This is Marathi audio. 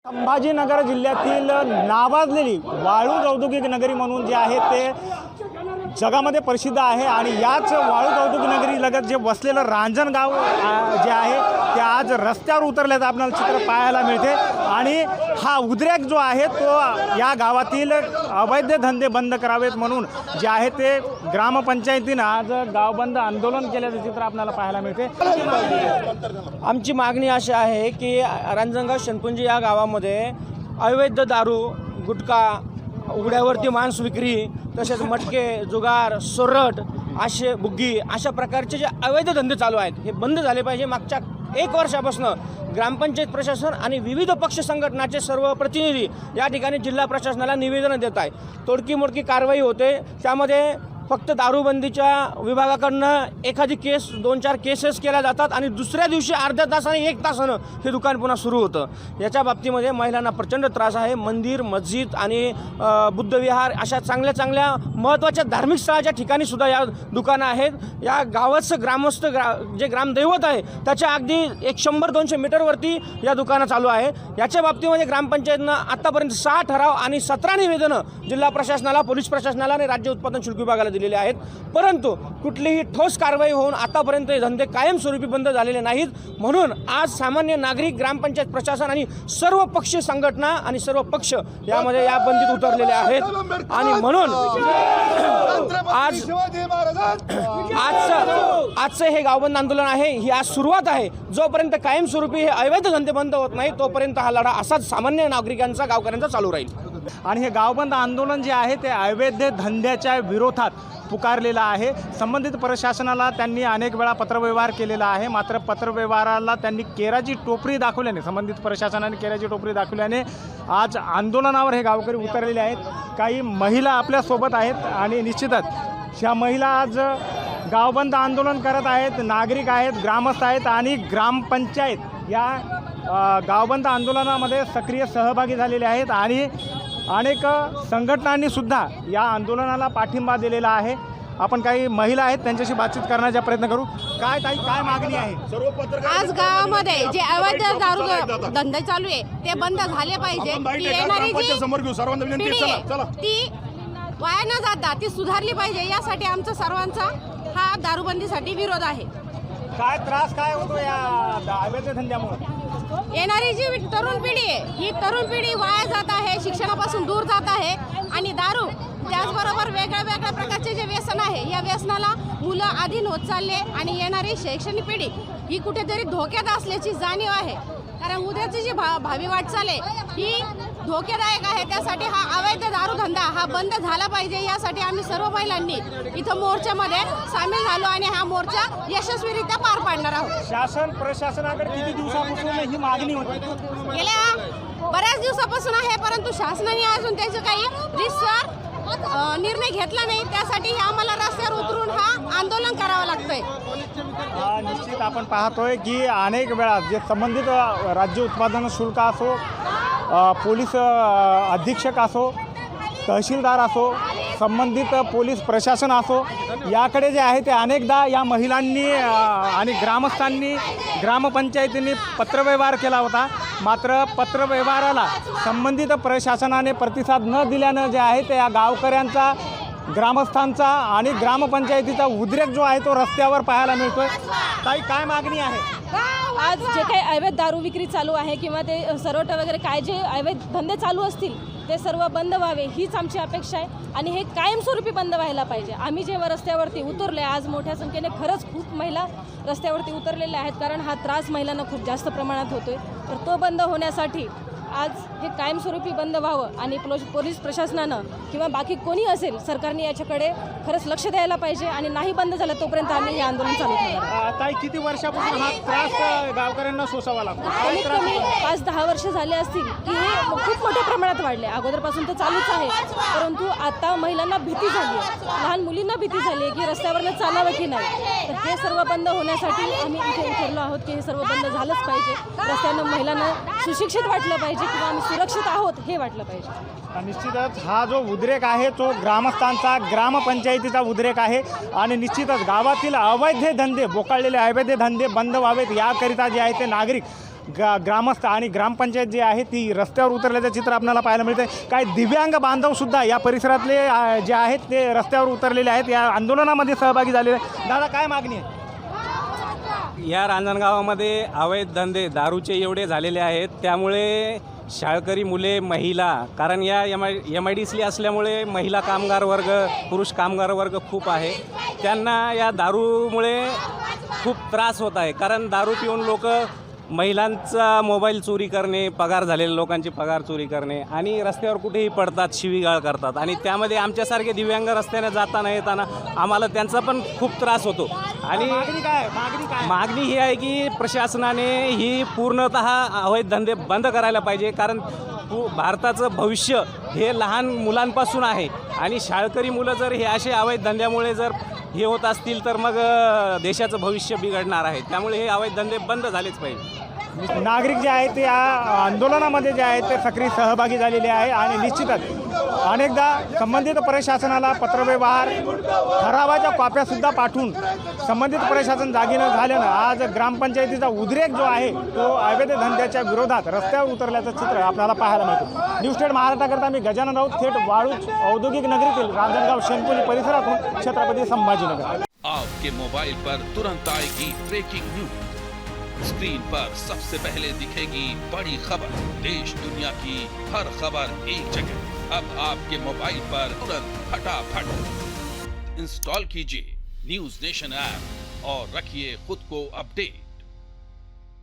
संभाजीनगर जिल्ह्यातील नावाजलेली वाळूज औद्योगिक नगरी म्हणून जे आहे ते जगामध्ये प्रसिद्ध आहे आणि याच वाळूज औद्योगिक नगरी लगत जे वसलेलं रांजणगाव जे आहे ते आज रस्त्यावर उतरल्याचं आपल्याला चित्र पाहायला मिळते आणि हा उद्रेक जो आहे तो या गावातील अवैध धंदे बंद करावेत म्हणून जे आहे ते ग्रामपंचायतीनं आज गावबंद आंदोलन केल्याचं चित्र आपल्याला पाहायला मिळते। आमची मागणी अशी आहे की रांजणगाव शनपुंजी या गावामध्ये अवैध दारू, गुटखा, उघड्यावरती मांस विक्री, तसेच मटके, जुगार, सोरट, असे बुग्गी अशा प्रकारचे जे अवैध धंदे चालू आहेत हे बंद झाले पाहिजे। मागच्या 1 वर्षापासून ग्रामपंचायत प्रशासन आणि विविध पक्ष संघटनाचे सर्व प्रतिनिधी या ठिकाणी जिल्हा प्रशासनाला निवेदन देत आहे। तोडकी मोडकी कारवाई होते, त्यामध्ये फक्त दारूबंदीच्या विभागाकडनं एखादी केस 2-4 केसेस केल्या जातात आणि दुसऱ्या दिवशी अर्ध्या तासाने 1 तासानं हे दुकान पुन्हा सुरू होतं। याच्या बाबतीमध्ये महिलांना प्रचंड त्रास आहे। मंदिर, मस्जिद आणि बुद्धविहार अशा चांगल्या चांगल्या महत्त्वाच्या धार्मिक स्थळाच्या ठिकाणी सुद्धा या दुकानं आहेत। या गावाचं ग्रामस्थ जे ग्रामदैवत आहे त्याच्या अगदी 100-200 मीटरवरती या दुकानं चालू आहे। याच्या बाबतीमध्ये ग्रामपंचायतनं आत्तापर्यंत 6 ठराव आणि 17 निवेदनं जिल्हा प्रशासनाला, पोलीस प्रशासनाला आणि राज्य उत्पादन शुल्क विभागाला दिलेले आहेत, परंतु कुठलीही ठोस कारवाई होऊन आतापर्यंत हे धंदे कायमस्वरूपी बंद झालेले नाहीत। म्हणून आज सामान्य नागरिक, ग्रामपंचायत प्रशासन आणि सर्व पक्ष संघटना आणि सर्व पक्ष यामध्ये या बंदीत उतरलेले आहेत आणि म्हणून आजचं हे गावबंद आंदोलन आहे, ही आज सुरुवात आहे। जोपर्यंत कायमस्वरूपी हे अवैध धंदे बंद होत नाही तोपर्यंत हा लढा असाच सामान्य नागरिकांचा, गावकऱ्यांचा चालू राहील। आणि हे गावबंद आंदोलन जे आहे ते अवैध धंद्याच्या विरोधात पुकारलेलं आहे। संबंधित प्रशासनाला त्यांनी अनेक वेळा पत्रव्यवहार केलेला आहे, मात्र पत्रव्यवहाराला त्यांनी केराची टोपरी दाखवल्याने, संबंधित प्रशासनाने केराची टोपरी दाखवल्याने आज आंदोलनावर हे गावकरी उतरलेले आहेत। काही महिला आपल्यासोबत आहेत आणि निश्चितच ह्या महिला आज गावबंद आंदोलन करत आहेत, नागरिक आहेत, ग्रामस्थ आहेत आणि ग्रामपंचायत या गावबंद आंदोलनामध्ये सक्रिय सहभागी झालेले आहेत आणि अनेक संघटनांनी सुद्धा या आंदोलनाला पाठिंबा दिलेला आहे। आपण काही महिला आहेत त्यांच्याशी बातचीत करण्याचा प्रयत्न करू। काय मागणी आहे? आज गावामध्ये जे अवैध दारू धंदे चालू आहे ते बंद झाले पाहिजे। येणारी जी ती वाया न जाता ती सुधारली पाहिजे, यासाठी आमचा सर्वांचा हा दारूबंदीसाठी विरोध आहे। काय त्रास काय होतो या अवैध धंद्यामुळे? येणारी जी तरुण पिढी आहे ही तरुण पिढी वाया जात आहे, शिक्षणापासून दूर जात आहे आणि दारू त्याचबरोबर वेगळ्या प्रकारचे जे व्यसन आहे या व्यसनाला मुलं अधीन होत चालले आणि येणारी शैक्षणिक पिढी ही कुठेतरी धोक्यात असल्याची जाणीव आहे। कारण उद्याची जी भावी वाटचाल आहे ही धोकेदायक आहे। त्यासाठी हा अवैध दारू धंदा हा बंद झाला पाहिजे, यासाठी आम्ही सर्व महिलांनी इथं मोर्चामध्ये सामील झालो आणि हा मोर्चा यशस्वीरित्या पार पाडणार आहोत। शासन प्रशासनाकडे किती दिवसापासून ही मागणी होती? गेल्या बऱ्याच दिवसापासून आहे, परंतु शासनाने अजून त्याचं काही रितसर निर्णय घेतला नाही। त्यासाठी आम्हाला रस्त्यावर उतरून हा आंदोलन करावं लागतंय। निश्चित आपण पाहतोय की अनेक वेळा जे संबंधित राज्य उत्पादन शुल्क असो, पोलीस अधीक्षक असो, तहसीलदार असो, संबंधित पोलीस प्रशासन असो, याकडे जे आहे ते अनेकदा या महिलांनी आणि ग्रामस्थांनी, ग्रामपंचायतींनी पत्रव्यवहार केला होता, मात्र पत्रव्यवहाराला संबंधित प्रशासनाने प्रतिसाद न दिल्यानं जे आहे ते या गावकऱ्यांचा, ग्रामस्थांचा आणि ग्रामपंचायतीचा उद्रेक जो आहे तो रस्त्यावर पाहायला मिळतोय। काय मागणी आहे? आज जे काही अवैध दारू विक्री चालू आहे किंवा ते सरवट वगैरे काय जे अवैध धंदे चालू असतील ते सर्व बंद व्हावे हीच आमची अपेक्षा आहे आणि हे कायमस्वरूपी बंद व्हायला पाहिजे। आम्ही जेव्हा रस्त्यावरती उतरले, आज मोठ्या संख्येने खरंच खूप महिला रस्त्यावरती उतरलेल्या आहेत, कारण हा त्रास महिलांना खूप जास्त प्रमाणात होतोय। तर तो बंद होण्यासाठी आज हे कायमस्वरूपी बंद व्हावं आणि पोलीस प्रशासनानं किंवा बाकी कोणी असेल सरकारने याच्याकडे खरंच लक्ष द्यायला पाहिजे आणि नाही बंद झालं तोपर्यंत आम्ही हे आंदोलन चालू ठेवणार। ताई, किती वर्षापासून हा त्रास गावकऱ्यांना सोसावा लागतो? कमीत कमी 5-10 वर्ष झाले असतील की हे खूप मोठ्या प्रमाणात वाढले। अगोदरपासून तर चालूच आहे, परंतु आता महिलांना भीती झाली आहे, लहान मुलींना भीती झाली आहे की रस्त्यावरनं चालावं की नाही। तर हे सर्व बंद होण्यासाठी आम्ही इथे उतरलो आहोत की हे सर्व बंद झालंच पाहिजे। रस्त्यानं महिलांना सुशिक्षित वाटलं पाहिजे किंवा आम्ही सुरक्षित आहोत हे वाटलं पाहिजे। निश्चितच हा जो उद्रेक आहे तो ग्रामस्थांचा, ग्रामपंचायतीचा उद्रेक आहे आणि निश्चितच गावातील अवैध धंदे, बोकाळलेले अवैध धंदे बंद व्हावेत याकरिता जे आहे ते नागरिक ग्रामस्थ आणि ग्रामपंचायत जी आहे ती रस्त्यावर उतरल्याचं चित्र आपल्याला पाहायला मिळतं आहे. काही दिव्यांग बांधवसुद्धा या परिसरातले जे आहेत ते रस्त्यावर उतरलेले आहेत, या आंदोलनामध्ये सहभागी झालेले आहेत. दादा, काय मागणी आहे? या रांजणगावामध्ये अवैध धंदे दारूचे एवढे झालेले आहेत, त्यामुळे शाळकरी मुले, महिला, कारण या MIDC असल्यामुळे महिला कामगार वर्ग, पुरुष कामगार वर्ग खूप आहे, त्यांना या दारूमुळे खूप त्रास होत आहे. कारण दारू पिऊन लोक महिलांचा मोबाईल चोरी करणे, पगार झालेल्या लोकांची पगार चोरी करणे आणि रस्त्यावर कुठेही पडतात, शिवीगाळ करतात आणि त्यामध्ये आमच्यासारखे दिव्यांग रस्त्याने जाताना येताना आम्हाला त्यांचा पण खूप त्रास होतो. आणि मागणी काय? मागणी ही आहे की प्रशासनाने ही पूर्णतः अवैध धंदे बंद करायला पाहिजे. कारण भारताचं भविष्य हे लहान मुलांपासून आहे आणि शाळकरी मुलं जर हे असे अवैध धंद्यामुळे जर हे होत असतील तर मग देशाचं भविष्य बिघडणार आहे. त्यामुळे हे अवैध धंदे बंद झालेच पाहिजे. नागरिक जे आहे ते या आंदोलनामध्ये जे आहे ते सक्रिय सहभागी झालेले आहे आणि निश्चितच अनेकदा संबंधित प्रशासनाला पत्रव्यवहार ठरावाच्या कॉप्यासुद्धा पाठवून संबंधित प्रशासन जागी न झाल्यानं आज ग्रामपंचायतीचा उद्रेक जो आहे तो अवैध धंद्याच्या विरोधात रस्त्यावर उतरल्याचं चित्र आपल्याला पाहायला मिळतं. न्यूज स्टेट महाराष्ट्राकरता मी गजानन राऊत, थेट वाळूज औद्योगिक नगरीतील रांजणगाव शेणपुली परिसरातून छत्रपती संभाजीनगर. आपके मोबाइल पर तुरंत आएगी ब्रेकिंग न्यूज, स्क्रीन पर सबसे पहले दिखेगी बड़ी खबर, देश दुनिया की हर खबर एक जगह। अब आपके मोबाइल पर तुरंत फटाफट इंस्टॉल कीजिए न्यूज नेशन ऐप और रखिए खुद को अपडेट।